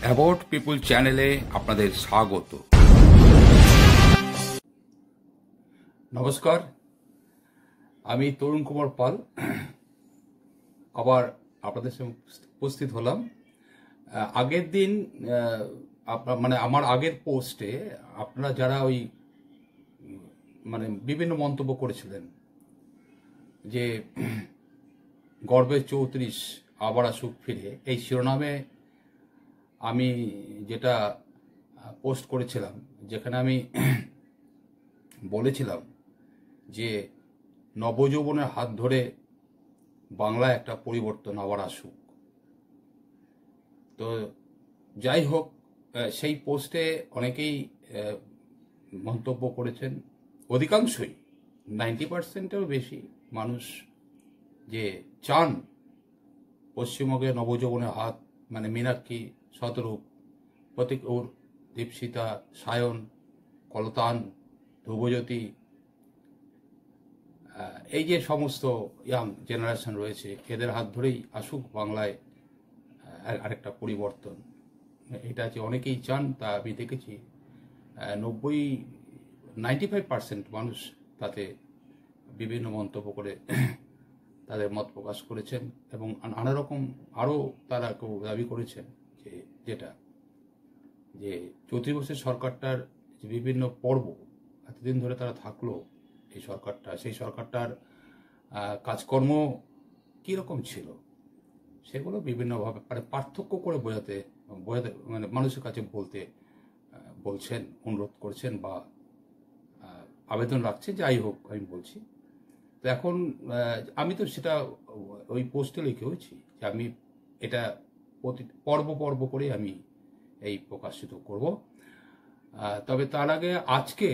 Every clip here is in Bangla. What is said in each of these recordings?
অ্যাবাউট পিপুল চ্যানেলে আপনাদের স্বাগত। নমস্কার, আমি তরুণ কুমার পাল আবার আপনাদের সঙ্গে উপস্থিত হলাম। আগের দিন আমার আগের পোস্টে আপনারা যারা ওই বিভিন্ন মন্তব্য করেছিলেন যে গর্বের 34 আবার আসুক ফিরে, এই শিরোনামে আমি যেটা পোস্ট করেছিলাম, যেখানে আমি বলেছিলাম যে নবযৌবনের হাত ধরে বাংলায় একটা পরিবর্তন আবার আসুক। তো যাই হোক, সেই পোস্টে অনেকেই মন্তব্য করেছেন, অধিকাংশই 90%-এরও বেশি মানুষ যে চান পশ্চিমবঙ্গে নবযৌবনের হাত, মীনাক্ষী, শতরূপ, প্রতীকউর, দীপশিতা, সায়ন, কলতান, ধ্রুবজ্যোতি, এই যে সমস্ত ইয়াং জেনারেশন রয়েছে, এদের হাত ধরেই আসুক বাংলায় আরেকটা পরিবর্তন। এটা যে অনেকেই চান তা আমি দেখেছি। 95% মানুষ তাতে বিভিন্ন মন্তব্য করে তাদের মত প্রকাশ করেছেন এবং নানা রকম আরও তারা কেউ দাবি করেছেন যে 34 বছরের সরকারটার যে বিভিন্ন পর্ব এতদিন ধরে তারা থাকলো, এই সরকারটা, সেই সরকারটার কাজকর্ম কীরকম ছিল সেগুলো বিভিন্নভাবে পার্থক্য করে বোঝাতে মানুষের কাছে বলছেন, অনুরোধ করছেন বা আবেদন রাখছেন। যাই হোক, আমি বলছি তো এখন আমি তো সেটা ওই পোস্টে লিখেওছি যে আমি এটা পর্ব করে আমি এই প্রকাশিত করব। তবে তার আগে আজকে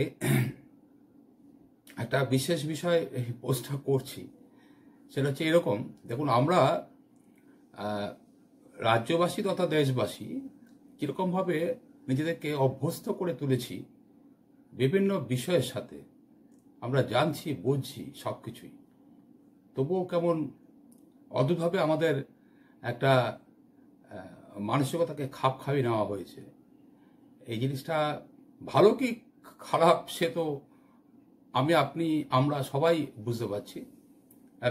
একটা বিশেষ বিষয় এই পোস্টটা করছি, সেটা হচ্ছে এরকম। দেখুন, আমরা রাজ্যবাসী তথা দেশবাসী কীরকমভাবে নিজেদেরকে অভ্যস্ত করে তুলেছি বিভিন্ন বিষয়ের সাথে, আমরা জানছি, বুঝছি সব কিছুই, তবুও কেমন অদ্ভুতভাবে আমাদের একটা মানসিকতাকে খাপ খাইয়ে নেওয়া হয়েছে। এই জিনিসটা ভালো কি খারাপ সে তো আমরা সবাই বুঝতে পারছি।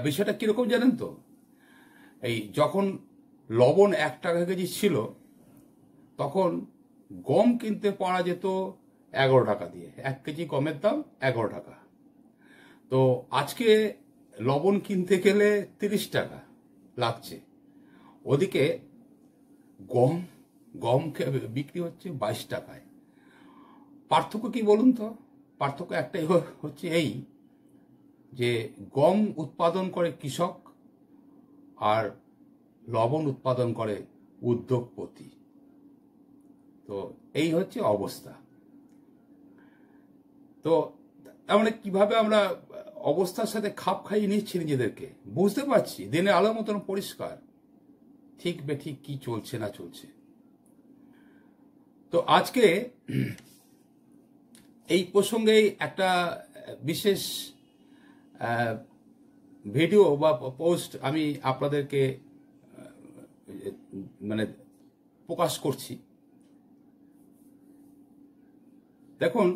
বিষয়টা কীরকম জানেন তো, এই যখন লবণ 1 টাকা কেজি ছিল, তখন গম কিনতে পারা যেত 11 টাকা দিয়ে। 1 কেজি গমের দাম 11 টাকা। তো আজকে লবণ কিনতে গেলে 30 টাকা লাগছে। ওদিকে গম বিক্রি হচ্ছে 22 টাকায়। পার্থক্য কি বলুন তো? পার্থক্য একটাই হচ্ছে এই যে গম উৎপাদন করে কৃষক আর লবণ উৎপাদন করে উদ্যোগপতি। তো এই হচ্ছে অবস্থা। তো কিভাবে আমরা অবস্থার সাথে খাপ খাইয়ে নিচ্ছি নিজেদেরকে, বুঝতে পারছি দিনে আলোর মতন পরিষ্কার ঠিক বেঠিক কি চলছে না চলছে। তো আজকে এই প্রসঙ্গে একটা বিশেষ ভিডিও বা পোস্ট আমি আপনাদেরকে প্রকাশ করছি। দেখুন,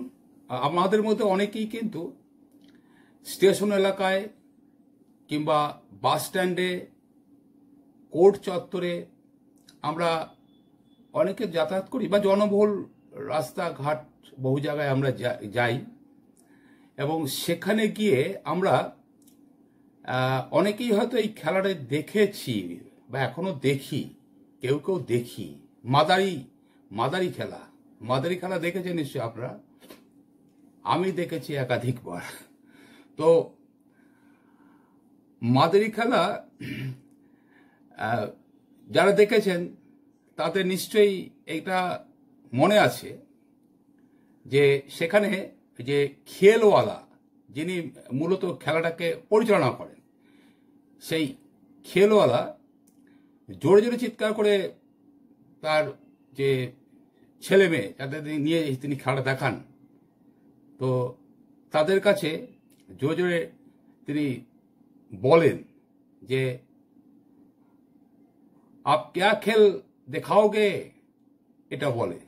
আমাদের মধ্যে অনেকেই কিন্তু স্টেশন এলাকায় কিংবা বাস স্ট্যান্ডে, কোর্ট চত্বরে আমরা অনেকে যাতায়াত করি, বা জনবহুল রাস্তাঘাট বহু জায়গায় আমরা যাই, এবং সেখানে গিয়ে আমরা অনেকেই হয়তো এই খেলাটা দেখেছি বা এখনো দেখি, কেউ দেখি। মাদারি খেলা দেখেছেন নিশ্চয়ই আপনারা, আমি দেখেছি একাধিকবার। তো মাদারি খেলা যারা দেখেছেন তাদের নিশ্চয়ই এটা মনে আছে যে সেখানে যে খেলওয়ালা, যিনি মূলত খেলাটাকে পরিচালনা করেন, সেই খেলওয়ালা জোরে জোরে চিৎকার করে তার যে ছেলে মেয়ে যাদের নিয়ে তিনি খেলাটা দেখান, তো তাদের কাছে জোরে জোরে তিনি বলেন যে আপ ক্যা খেল দেখাওগে, এটা বলে।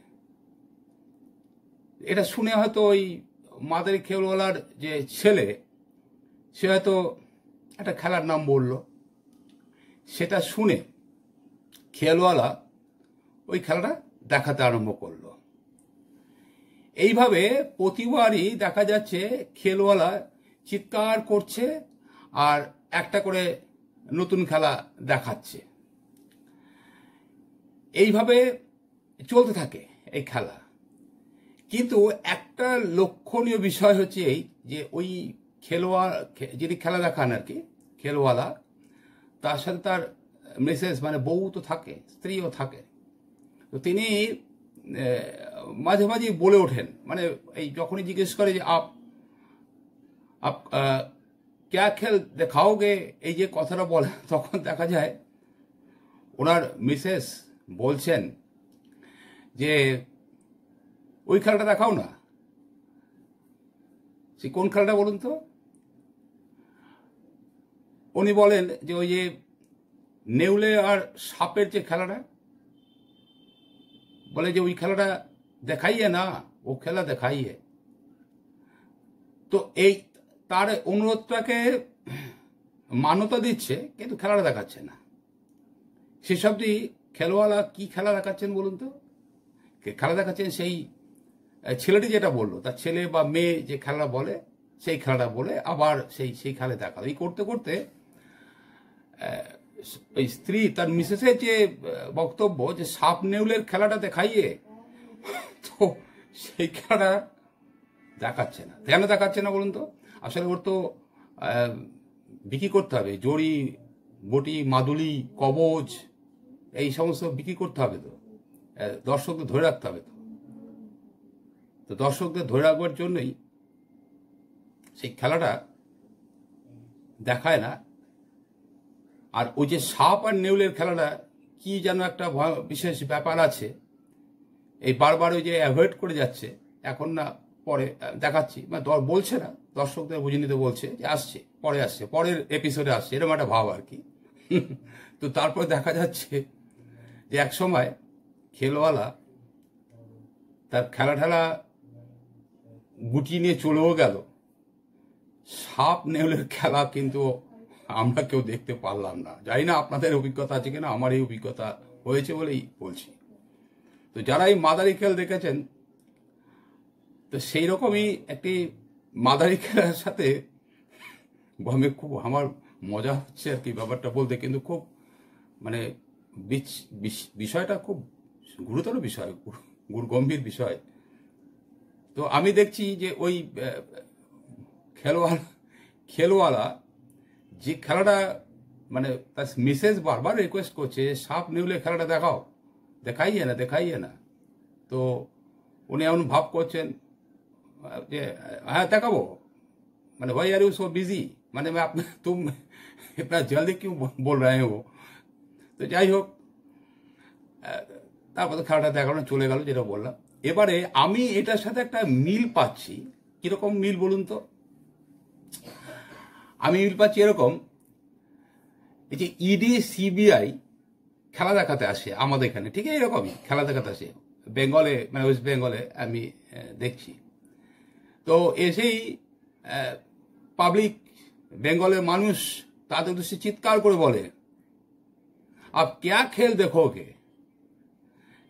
এটা শুনে হয়তো ওই মাদারি খেলওয়ালার যে ছেলে, সে হয়তো একটা খেলার নাম বলল। সেটা শুনে খেলওয়ালা ওই খেলাটা দেখাতে আরম্ভ করলো। এইভাবে প্রতিবারই দেখা যাচ্ছে খেলওয়ালা চিৎকার করছে আর একটা করে নতুন খেলা দেখাচ্ছে। এইভাবে চলতে থাকে এই খেলা। কিন্তু একটা লক্ষণীয় বিষয় হচ্ছে এই যে ওই খেলোয়াড় যিনি খেলা দেখান আর কি, খেলোয়ালা, তার সাথে তার মিসেস মানে বউ তো থাকে, স্ত্রীও থাকে। তো তিনি মাঝে মাঝে বলে ওঠেন, মানে এই যখনই জিজ্ঞেস করে যে আপ ক্যা খেল দেখাওগে, এই যে কথাটা বলে, তখন দেখা যায় ওনার মিসেস বলছেন যে ওই খেলাটা দেখাও না। সে কোন খেলাটা বলুন তো? উনি বলেন যে ওই যে নেউলে আর সাপের যে খেলাটা, বলে যে ওই খেলাটা দেখাইয়ে না, ও খেলা দেখাইয়ে। তো এই তার অনুরোধটাকে মান্যতা দিচ্ছে, কিন্তু খেলাটা দেখাচ্ছে না। সেসবটি খেলোয়াড়া কি খেলা দেখাচ্ছেন বলুন তো? খেলা দেখাচ্ছেন সেই ছেলেটি যেটা বললো, তার ছেলে বা মেয়ে যে খেলা বলে, সেই খেলাটা বলে আবার সেই খেলা দেখালো। এই করতে করতে ওই স্ত্রী তার মিসেসের যে বক্তব্য যে সাপ নেউলের খেলাটা দেখাইয়ে, তো সেই খেলাটা দেখাচ্ছে না। কেন দেখাচ্ছে না বলুন তো? আসলে ওর তো বিক্রি করতে হবে, জড়ি বটি মাদুলি কবজ এই সমস্ত বিক্রি করতে হবে, তো দর্শকদের ধরে রাখতে হবে। তো দর্শকদের ধরে রাখবার জন্যই সেই খেলাটা দেখায় না। আর ওই যে সাপ আর নেউলের খেলাটা কি যেন একটা বিশেষ ব্যাপার আছে, এই বারবার ওই যে অ্যাভয়েড করে যাচ্ছে। এখন না পরে দেখাচ্ছি, মানে বলছে না, দর্শকদের বুঝে নিতে বলছে যে আসছে, পরে আসছে, পরের এপিসোডে আসছে, এরকম একটা ভাব আর কি। তো তারপর দেখা যাচ্ছে যে এক সময় খেলওয়ালা তার খেলা ঠেলা গুটিয়ে নিয়ে চলেও গেল। সাপ নেউলের খেলা কিন্তু আমরা কেউ দেখতে পারলাম না। জানি না আপনাদের অভিজ্ঞতা আছে কিনা, আমার এই অভিজ্ঞতা হয়েছে বলেই বলছি। তো যারা এই মাদারি খেল দেখেছেন, তো সেই রকমই একটি মাদারি খেলার সাথে খুব আমার মজা হচ্ছে আর কি ব্যাপারটা বলতে, কিন্তু খুব মানে বিষয়টা খুব গুরুতর বিষয়, গম্ভীর বিষয়। তো আমি দেখছি যে ওই খেলোয়ালা যে খেলাটা, মানে তার মিসেস বারবার রিকোয়েস্ট করছে সাপ নেউলে খেলাটা দেখাও, দেখাইয়ে না। তো উনি এমন ভাব করছেন যে হ্যাঁ দেখাবো, মানে ভাই আর ইউ সো বিজি, মানে তুম ইतना জলদি क्यों बोल रहे हो। তো যাই হোক, তারপর তো খেলাটা দেখানো চলে গেল, যেটা বললাম। এবারে আমি এটার সাথে একটা মিল পাচ্ছি। কিরকম মিল বলুন তো? আমি মিল পাচ্ছি এরকম, এই যে ইডি সিবিআই খেলা দেখাতে আসে আমাদের এখানে, ঠিক এরকমই খেলা দেখাতে আসে বেঙ্গলে, মানে ওয়েস্ট বেঙ্গলে আমি দেখছি। তো এসেই পাবলিক, বেঙ্গলের মানুষ তাদের উদ্দেশ্যে চিৎকার করে বলে আপ ক্যা খেল দেখোগে।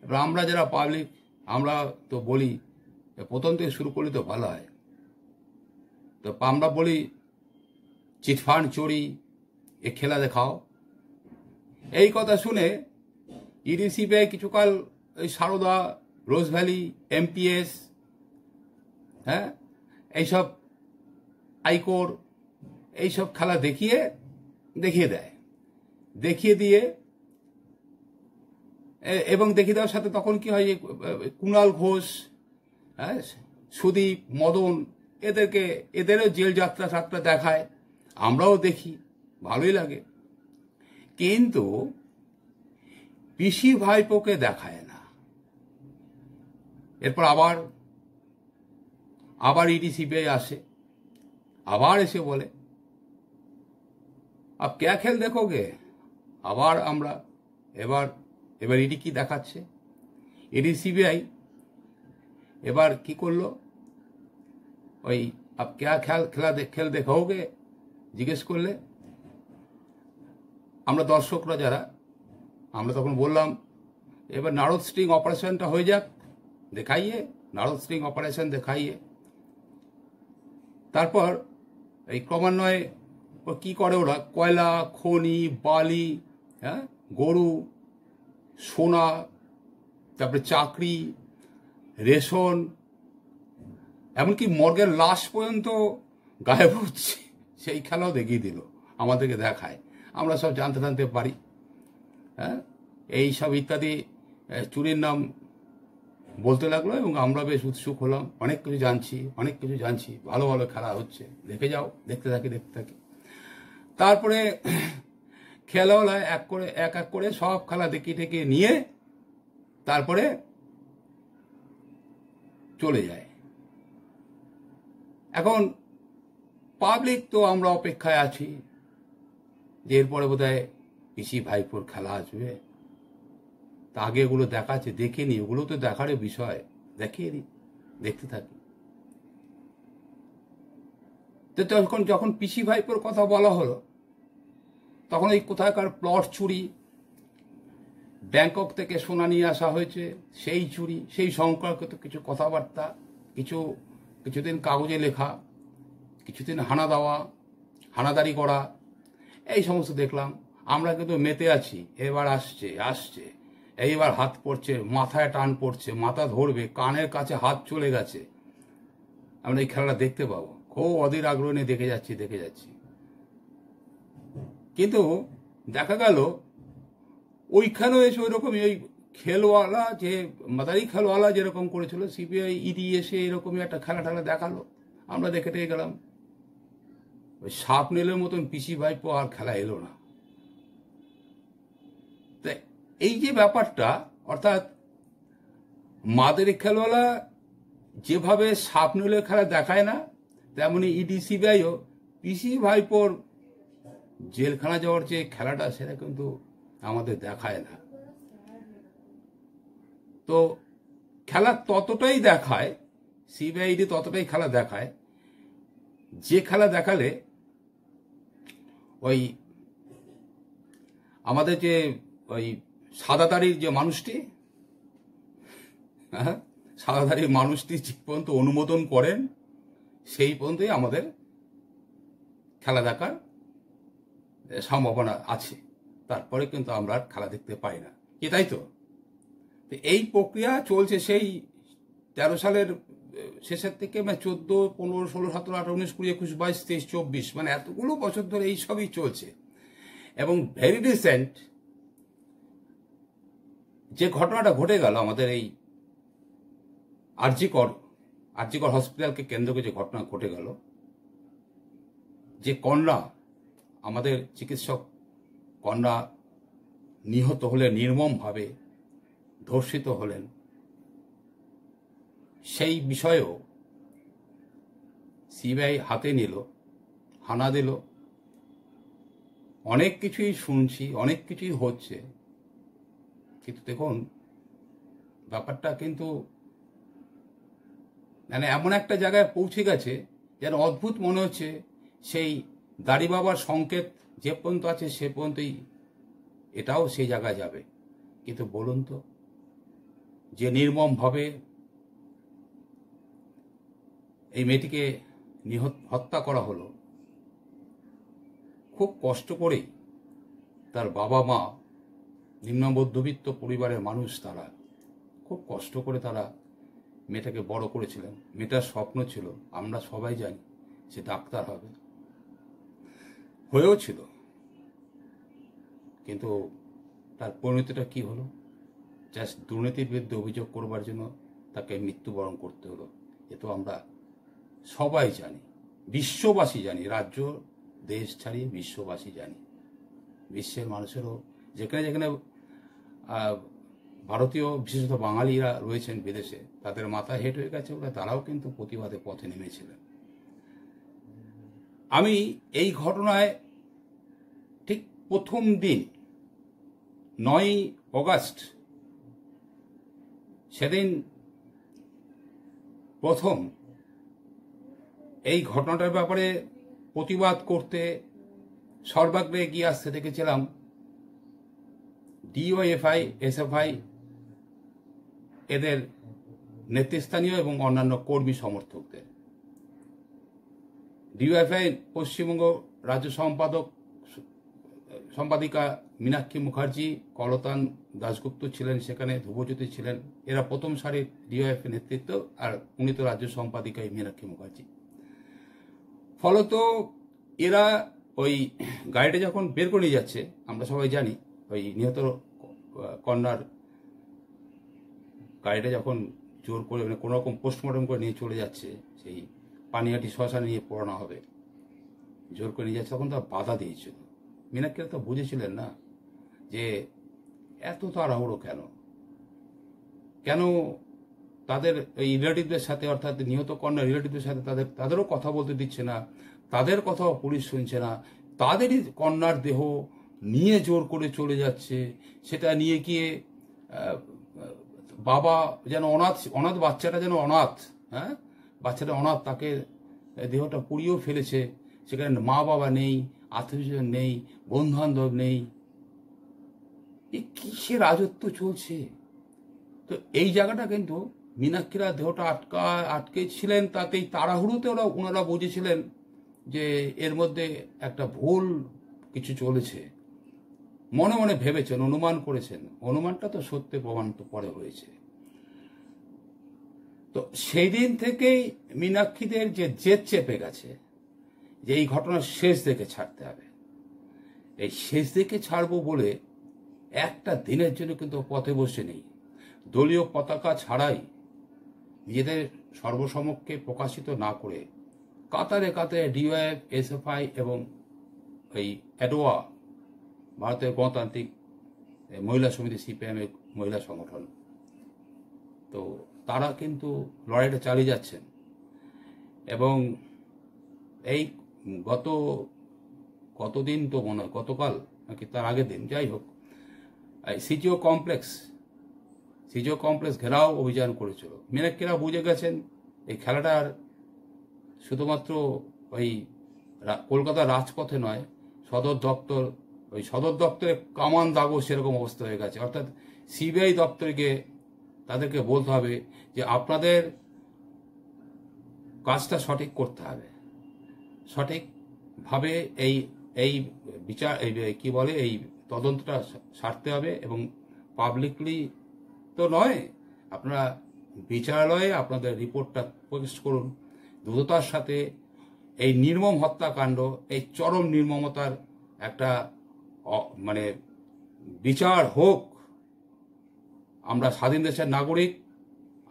এবার আমরা যারা পাবলিক, আমরা তো বলি প্রথম থেকে শুরু করলে তো ভালো হয়। তো আমরা বলি চিটফান্ড চোরি, এ খেলা দেখাও। এই কথা শুনে ইডি সিবিআই কিছুকাল ওই সারদা, রোজ ভ্যালি, এমপিএস, হ্যাঁ এইসব আইকোর, এইসব খেলা দেখিয়ে দেয়, দেখিয়ে দিয়ে, এবং দেখিয়ে দেওয়ার সাথে তখন কি হয়, কুণাল ঘোষ, হ্যাঁ সুদীপ, মদন, এদেরও জেল যাত্রা দেখায়, আমরাও দেখি, ভালোই লাগে। কিন্তু পিসি ভাইপোকে দেখায় না। এরপর আবার ইডি সিবিআই আসে, আবার এসে বলে আপ ক্যা খেল দেখোগে। আবার আমরা এবার ইডি কি দেখাচ্ছে, ইডি সিবিআই এবার কি করলো, ওই আপ ক্যা খেল দেখাওগে জিজ্ঞেস করলে আমরা দর্শকরা যারা, আমরা তখন বললাম এবার নারদ স্ট্রিং অপারেশনটা হয়ে যাক, দেখাইয়ে নারদ স্ট্রিং অপারেশন দেখাইয়ে। তারপর এই ক্রমান্বয়ে কি করে ওরা, কয়লা, খনি, বালি, হ্যাঁ, গরু, সোনা, তারপরে চাকরি, রেশন, এমনকি মর্গের লাশ পর্যন্ত গায়েব হচ্ছে, সেই খেলাও দেখিয়ে দিল, আমাদেরকে দেখায়, আমরা সব জানতে পারি। হ্যাঁ, এই সব ইত্যাদি চুরির নাম বলতে লাগলো এবং আমরা বেশ উৎসুক হলাম, অনেক কিছু জানছি, ভালো ভালো খেলা হচ্ছে, দেখে যাও, দেখতে থাকি। তারপরে খেলাওয়ালা এক এক করে সব খেলা দেখিয়ে নিয়ে তারপরে চলে যায়। এখন পাবলিক তো আমরা অপেক্ষায় আছি যে এরপরে বোধহয় পিসি ভাইপোর খেলা আসবে, তা আগে এগুলো দেখাচ্ছে, দেখিনি, ওগুলো তো দেখারও বিষয়, দেখিয়ে নি, দেখতে থাকি। তো যখন পিসি ভাইপোর কথা বলা হলো, তখন ওই কোথাকার প্লট চুরি, ব্যাংকক থেকে সোনা নিয়ে আসা হয়েছে, সেই চুরি, সেই সংক্রান্ত কিছু কথাবার্তা, কিছুদিন কাগজে লেখা, কিছুদিন হানাদারি করা, এই সমস্ত দেখলাম। আমরা কিন্তু মেতে আছি, এবার আসছে, এইবার হাত পড়ছে, মাথায় টান পড়ছে, মাথা ধরবে, কানের কাছে হাত চলে গেছে, আমরা এই খেলাটা দেখতে পাবো, খুব অধীর আগ্রহ নিয়ে দেখে যাচ্ছি। কিন্তু দেখা গেল ওইখানেও এসে ওই রকমই, ওই খেলওয়ালা, যে মাদারি খেলওয়ালা যেরকম করেছিল, সিবিআই ইডি এসে এরকমই একটা খেলা দেখালো, আমরা দেখে গেলাম। ওই সাপ নেলের মতন পিসি ভাইপো আর খেলা এলো না। তাই এই যে ব্যাপারটা, অর্থাৎ মাদারি খেলওয়ালা যেভাবে সাপ নেলের খেলা দেখায় না, তেমনি ইডি সিবিআইও পিসি ভাইপোর জেলখানা যাওয়ার যে খেলাটা, সেটা কিন্তু আমাদের দেখায় না। তো খেলা ততটাই দেখায়, সিবিআইডি ততটাই খেলা দেখায়, যে খেলা দেখালে ওই আমাদের যে ওই সাদাদারির যে মানুষটি, সাদাদারির মানুষটি যে পর্যন্ত অনুমোদন করেন, সেই পর্যন্তই আমাদের খেলা দেখার সম্ভাবনা আছে, তারপরে কিন্তু আমরা আর খেলা দেখতে পাই না, কি তাই তো? এই প্রক্রিয়া চলছে সেই 13 সালের শেষের থেকে, মানে 14, 15, 16, 17, 18, 19, 20, 21, 22, 23, 24, মানে এতগুলো বছর ধরে এই সবই চলছে। এবং ভেরি রিসেন্ট যে ঘটনাটা ঘটে গেল আমাদের এই আরজিকর হসপিটালকে কেন্দ্র করে, যে ঘটনা ঘটে গেল, যে কন্যা, আমাদের চিকিৎসক কন্যা নিহত হলেন, নির্মমভাবে ধর্ষিত হলেন, সেই বিষয়েও সিবিআই হাতে নিল, হানা দিল, অনেক কিছুই শুনছি, অনেক কিছুই হচ্ছে। কিন্তু দেখুন ব্যাপারটা কিন্তু মানে এমন একটা জায়গায় পৌঁছে গেছে যেন অদ্ভুত মনে হচ্ছে, সেই দাড়ি বাবার সংকেত যে পর্যন্ত আছে সে পর্যন্তই এটাও সেই জায়গায় যাবে। কিন্তু বলুন তো, যে নির্মমভাবে এই মেয়েটিকে হত্যা করা হলো, খুব কষ্ট করেই তার বাবা মা, নিম্ন মধ্যবিত্ত পরিবারের মানুষ, তারা খুব কষ্ট করে তারা মেয়েটাকে বড় করেছিলেন। মেয়েটার স্বপ্ন ছিল, আমরা সবাই জানি, সে ডাক্তার হবে, হয়েও ছিল, কিন্তু তার পরিণতিটা কি হলো? জাস্ট দুর্নীতির বিরুদ্ধে অভিযোগ করবার জন্য তাকে মৃত্যুবরণ করতে হলো। এ তো আমরা সবাই জানি, বিশ্ববাসী জানি, রাজ্য দেশ ছাড়িয়ে বিশ্ববাসী জানি। বিশ্বের মানুষেরও যেখানে যেখানে ভারতীয়, বিশেষত বাঙালিরা রয়েছেন বিদেশে, তাদের মাথা হেঁট হয়ে গেছে বলে তারাও কিন্তু প্রতিবাদে পথে নেমেছিলেন। আমি এই ঘটনায় ঠিক প্রথম দিন 9 অগাস্ট সেদিন প্রথম এই ঘটনাটার ব্যাপারে প্রতিবাদ করতে সর্বাগ্রে এগিয়ে আসতে দেখেছিলাম ডিওএফআই, এসএফআই, এদের নেতৃস্থানীয় এবং অন্যান্য কর্মী সমর্থকদের। ডিওএফআই পশ্চিমবঙ্গ রাজ্য সম্পাদিকা মীনাক্ষী মুখার্জি, কলতান দাশগুপ্ত ছিলেন সেখানে, ধ্রুবজ্যোতি ছিলেন। এরা প্রথম সারির ডিওএফআই নেতৃত্ব, আর উনি তো রাজ্য সম্পাদিকা মীনাক্ষী মুখার্জি। ফলত এরা ওই গাড়িটা যখন বের করে নিয়ে যাচ্ছে, আমরা সবাই জানি ওই নিহত কন্যার গাড়িটা যখন জোর করে মানে কোনো রকম পোস্টমর্টম করে নিয়ে চলে যাচ্ছে, সেই পানিহাটি শ্মশানে নিয়ে পড়ানো হবে, জোর করে নিয়ে যাচ্ছে, তখন তার বাধা দিয়েছিল। মীনাক্ষীরা তো বুঝেছিলেন না যে এত তাড়াহুড়ো কেন তাদের এই রিলেটিভদের সাথে, অর্থাৎ নিহত কন্যার রিলেটিভদের সাথে তাদেরও কথা বলতে দিচ্ছে না, তাদের কথাও পুলিশ শুনছে না, তাদেরই কন্যার দেহ নিয়ে জোর করে চলে যাচ্ছে। সেটা নিয়ে গিয়ে বাবা যেন অনাথ বাচ্চাটা যেন অনাথ, হ্যাঁ বাচ্চাটা অনাথ, তাকে দেহটা পুড়িয়েও ফেলেছে। সেখানে মা বাবা নেই, আত্মীয়স্বজন নেই, বন্ধু বান্ধব নেই। এই কিসের রাজত্ব চলছে? তো এই জায়গাটা কিন্তু মীনাক্ষীরা দেহটা আটকে ছিলেন, তাতেই তাড়াহুড়োতে ওনারা বুঝেছিলেন যে এর মধ্যে একটা ভুল কিছু চলেছে। মনে মনে ভেবেছেন, অনুমান করেছেন, অনুমানটা তো সত্যি প্রমাণিত পরে হয়েছে। তো সেই দিন থেকেই মীনাক্ষীদের যে জেদ চেপে গেছে যে এই ঘটনার শেষ দেখে ছাড়তে হবে, এই শেষ দেখে ছাড়বো বলে একটা দিনের জন্য কিন্তু পথে বসে নেই। দলীয় পতাকা ছাড়াই, নিজেদের সর্বসমক্ষে প্রকাশিত না করে, কাতারে কাতারে ডিওএফ, এসএফআই এবং এই অ্যাডোয়া, ভারতের গণতান্ত্রিক মহিলা সমিতি, সিপিএম এর মহিলা সংগঠন, তো তারা কিন্তু লড়াইটা চালিয়ে যাচ্ছেন। এবং এই গতদিন তো মনে হয়, গতকাল নাকি তার আগের দিন, যাই হোক, সিজিও কমপ্লেক্স ঘেরাও অভিযান করেছিল। মীনাক্ষীরা বুঝে গেছেন এই খেলাটার শুধুমাত্র ওই কলকাতার রাজপথে নয়, সদর দপ্তরে কামান দাগো সেরকম অবস্থা হয়ে গেছে। অর্থাৎ সিবিআই দপ্তরে গিয়ে তাদেরকে বলতে হবে যে আপনাদের কাজটা সঠিক করতে হবে, সঠিকভাবে এই বিচার, কি বলে, এই তদন্তটা সারতে হবে। এবং পাবলিকলি তো নয়, আপনারা বিচারালয়ে আপনাদের রিপোর্টটা প্রকাশ করুন দ্রুততার সাথে। এই নির্মম হত্যাকাণ্ড, এই চরম নির্মমতার একটা মানে বিচার হোক। আমরা স্বাধীন দেশের নাগরিক,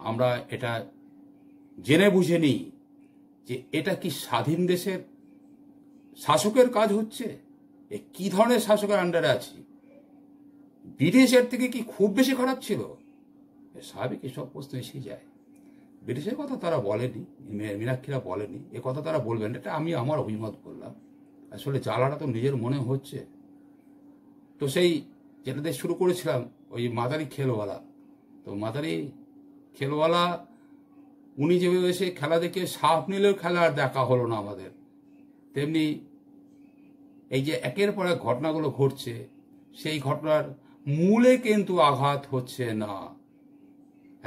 আমরা এটা জেনে বুঝে নিই যে এটা কি স্বাধীন দেশের শাসকের কাজ হচ্ছে? কি ধরনের শাসকের আন্ডারে আছি? ব্রিটিশের থেকে কি খুব বেশি খারাপ ছিল? স্বাভাবিক এসব প্রশ্ন এসেই যায়। ব্রিটিশের কথা তারা বলেনি, মীনাক্ষীরা বলেনি, এ কথা তারা বলবেন, এটা আমি আমার অভিমত বললাম। আসলে জ্বালাটা তো নিজের মনে হচ্ছে। তো সেই যেটা দিয়ে শুরু করেছিলাম, ওই মাদারি খেলওয়ালা, তো মাদারি খেলওয়ালা উনি যেভাবে এসে খেলা দেখে সাপ নিলেও খেলা আর দেখা হলো না আমাদের, তেমনি এই যে একের পর এক ঘটনাগুলো ঘটছে, সেই ঘটনার মূলে কিন্তু আঘাত হচ্ছে না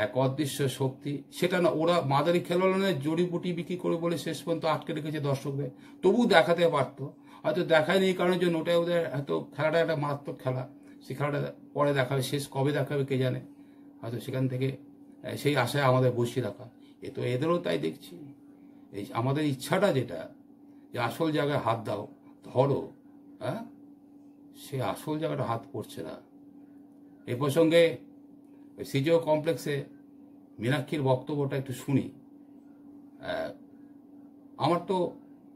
এক অদৃশ্য শক্তি। সেটা না, ওরা মাদারি খেলোয়াড় জড়িবুটি বিক্রি করে বলে শেষ পর্যন্ত আটকে রেখেছে দর্শকদের। তবু দেখাতে পারতো, হয়তো দেখায়নি এই কারণের জন্য ওটাই ওদের হয়তো খেলাটা একটা মারাত্মক খেলা, সেই খেলাটা পরে দেখাবে, শেষ কবে দেখাবে কে জানে। হয়তো সেখান থেকে সেই আশায় আমাদের বসিয়ে রাখা। এ তো এদেরও তাই দেখছি। এই আমাদের ইচ্ছাটা যেটা, যে আসল জায়গায় হাত দাও, ধরো, হ্যাঁ, সে আসল জায়গাটা হাত পড়ছে না। এ প্রসঙ্গে সিজিও কমপ্লেক্সে মীনাক্ষীর বক্তব্যটা একটু শুনি। আমার তো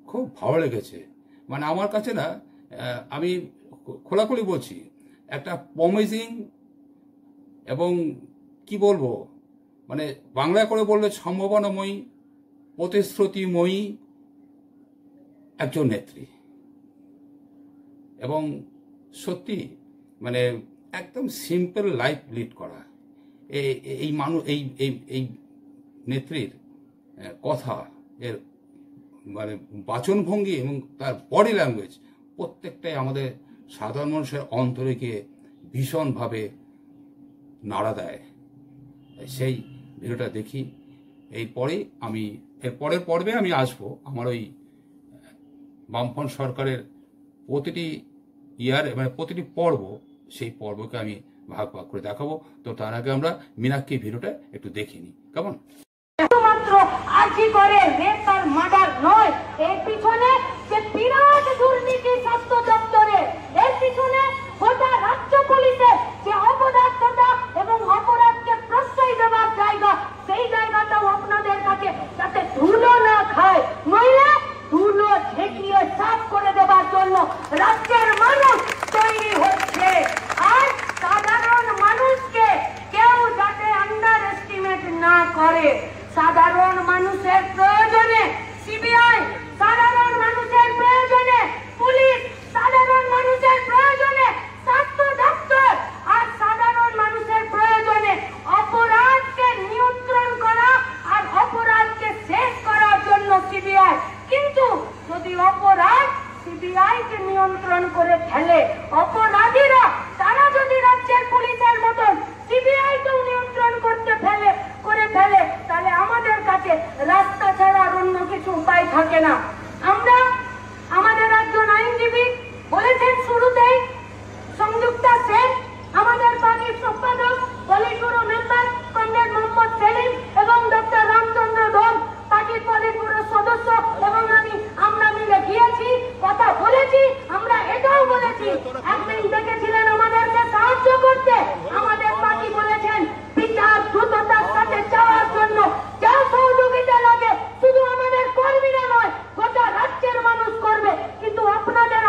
খুব ভালো লেগেছে। মানে আমার কাছে না, আমি খোলাখুলি বলছি, একটা প্রমিজিং এবং কি বলবো, মানে বাংলায় করে বললে সম্ভাবনাময়ী, প্রতিশ্রুতিময়ী একজন নেত্রী। এবং সত্যি মানে একদম সিম্পল লাইফ লিড করা, এই মানুষ এই এই এই নেত্রীর কথা, এর মানে বাচনভঙ্গি এবং তার বডি ল্যাঙ্গুয়েজ প্রত্যেকটাই আমাদের সাধারণ মানুষের অন্তরে গিয়ে ভীষণভাবে নাড়া দেয়। সেই ভিডিওটা দেখি, এর পরের পর্বে আমি আসবো আমার ওই বামফ্রন্ট সরকারের প্রতিটি মানে প্রতিটি পর্ব, সেই পর্বকে আমি ভাগ ভাগ করে দেখাবো। তো তার আগে আমরা মীনাক্ষী ভিডিওটা একটু দেখে নিই, কেমন? শুধুমাত্র আজই করে রেপ আর মার্ডার নয়, এর পিছনে যে বিরাট দুর্নীতি স্বাস্থ্য দপ্তরে, এর পিছনে গোটা রাজ্য পুলিশের যে অপদার্থতা এবং অপরাধকে প্রশ্রয় দেওয়ার জায়গা, সেই জায়গাটাও আপনাদের কাছে যাতে ধুলো না খায়, নইলে ধুলো ঝেঁকিয়ে সাফ করে দেওয়ার জন্য রাজ্যের মানুষ তৈরি হচ্ছে। আর সাধারণ মানুষকে কেউ যাতে আন্ডার এস্টিমেট না করে। সাধারণ মানুষের প্রয়োজনে সিবিআই, সাধারণ মানুষের প্রয়োজনে পুলিশ, সাধারণ মানুষের প্রয়োজনে স্বাস্থ্য দপ্তর, আর সাধারণ মানুষের প্রয়োজনে অপরাধকে নিয়ন্ত্রণ করা আর অপরাধকে শেষ করার জন্য সিবিআই। কিন্তু যদি অপরাধ সিবিআই কে নিয়ন্ত্রণ করে ফেলে, অপরাধীরা তারা যদি রাজ্যের পুলিশের মতন সিবিআই কেও নিয়ন্ত্রণ করে ফেলে, তাহলে আমাদের কাছে রাস্তা ছাড়া আর অন্য কিছু উপায় থাকে না। আমরা আমাদের একজন আইনজীবী বলেছেন শুরুতেই, সংযুক্তা সেন, আমাদের পার্টির সম্পাদক, politburo member comrade Mohammad Salim এবং ডক্টর রামচন্দ্র ধর, পার্টির পলিট ব্যুরো সদস্য, এবং আমরা মিলে গিয়েছি, কথা বলেছি। আমরা এটাও বলেছি, একদিন দেখেছিলেন আমাদেরকে সাহায্য করতে, আমাদের পার্টি বলেছেন বিচার দ্রুততার সাথে চাওয়ার জন্য যা সহযোগিতা লাগে শুধু আমাদের কর্মীরা নয়, গোটা রাজ্যের মানুষ করবে। কিন্তু আপনাদের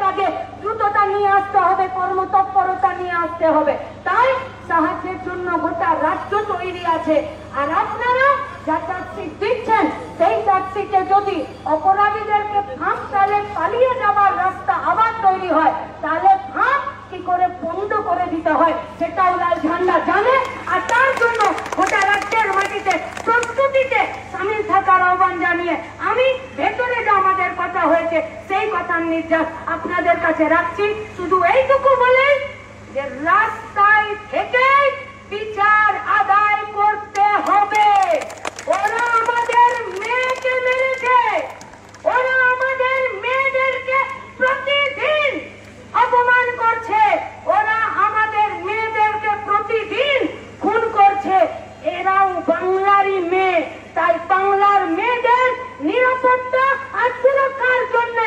কাছে দ্রুততা নিয়ে আসতে হবে, কর্মতৎপরতা নিয়ে আসতে হবে। তাই সাহায্যের জন্য গোটা রাজ্য তৈরি আছে। আর আপনারা যা চার্জশিট দিচ্ছেন, সেই চার্জশিটে যদি অপরাধীদেরকে ফাঁস তাহলে পালিয়ে যাওয়ার রাস্তা আবার তৈরি হয়, তাহলে ফাঁস কি করে বন্ধ করে দিতে হয় সেটাও লাল ঝান্ডা জানে। আর তার জন্য গোটা রাজ্যের মাটিতে প্রস্তুতিতে সামিল থাকার আহ্বান জানিয়ে আমি ভেতরে যা আমাদের কথা হয়েছে সেই কথার নির্যাস আপনাদের কাছে রাখছি। শুধু এইটুকু বলে যে রাস্তায় থেকে বিচার আদায় করতে হবে। ওরা আমাদের মেয়েকে মেরেছে, ওরা আমাদের মেয়েদেরকে প্রতিদিন অপমান করছে, ওরা আমাদের মেয়েদেরকে প্রতিদিন খুন করছে। এরাও বাংলারই মেয়ে, তাই বাংলার মেয়েদের নিরাপত্তা আর সুরক্ষার জন্য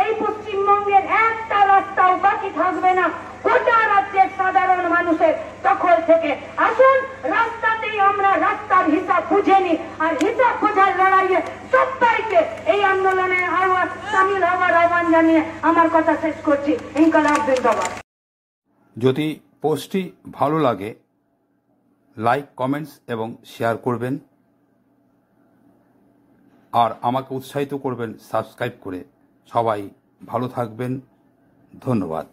এই পশ্চিমবঙ্গের একটা রাস্তাও বাকি থাকবে না গোটা রাজ্যের সাধারণ মানুষের দখল থেকে। আসুন রাস্তাতেই আমরা রাস্তার হিসাব বুঝে নিই, আর হিসাব বোঝার লড়াইয়ে সবাইকে এই আন্দোলনে সামিল হওয়ার আহ্বান জানিয়ে আমার কথা শেষ করছি। ইনকলাব জিন্দাবাদ। যদি পোস্টটি ভালো লাগে লাইক, কমেন্টস এবং শেয়ার করবেন, আর আমাকে উৎসাহিত করবেন সাবস্ক্রাইব করে। সবাই ভালো থাকবেন, ধন্যবাদ।